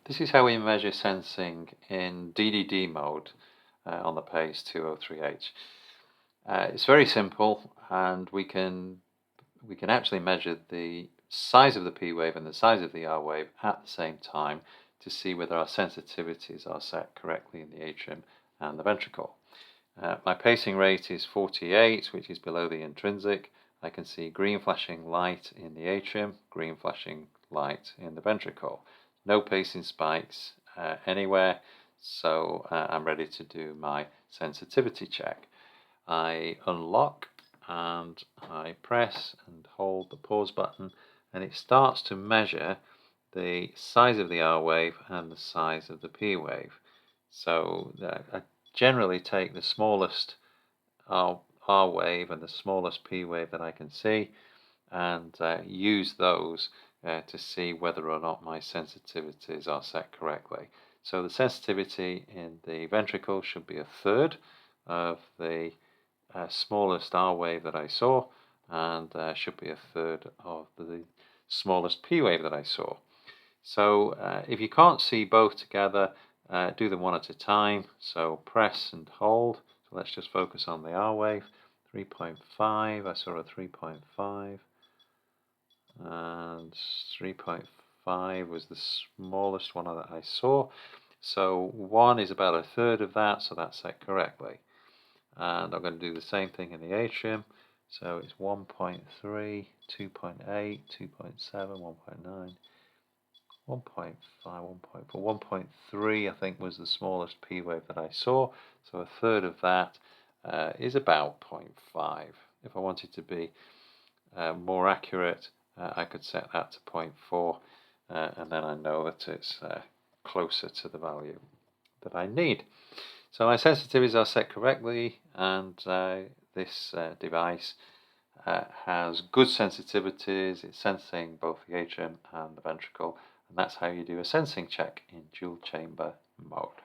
This is how we measure sensing in DDD mode on the PACE 203H. It's very simple, and we can actually measure the size of the P wave and the size of the R wave at the same time to see whether our sensitivities are set correctly in the atrium and the ventricle. My pacing rate is 48, which is below the intrinsic. I can see green flashing light in the atrium, green flashing light in the ventricle. No pacing spikes anywhere, so I'm ready to do my sensitivity check. I unlock and I press and hold the pause button, and it starts to measure the size of the R wave and the size of the P wave. So I generally take the smallest R wave and the smallest P wave that I can see, and use those to see whether or not my sensitivities are set correctly. So the sensitivity in the ventricle should be 1/3 of the smallest R wave that I saw, and should be 1/3 of the smallest P wave that I saw. So if you can't see both together, do them one at a time. So press and hold. So let's just focus on the R wave. 3.5, I saw a 3.5, and 3.5 was the smallest one that I saw. So 1 is about 1/3 of that, so that's set correctly. And I'm going to do the same thing in the atrium. So it's 1.3, 2.8, 2.7, 1.9, 1.5, 1.4, 1.3 I think was the smallest P wave that I saw. So 1/3 of that is about 0.5. If I wanted to be more accurate, I could set that to 0.4, and then I know that it's closer to the value that I need. So my sensitivities are set correctly, and this device has good sensitivities. It's sensing both the atrium and the ventricle, and that's how you do a sensing check in dual chamber mode.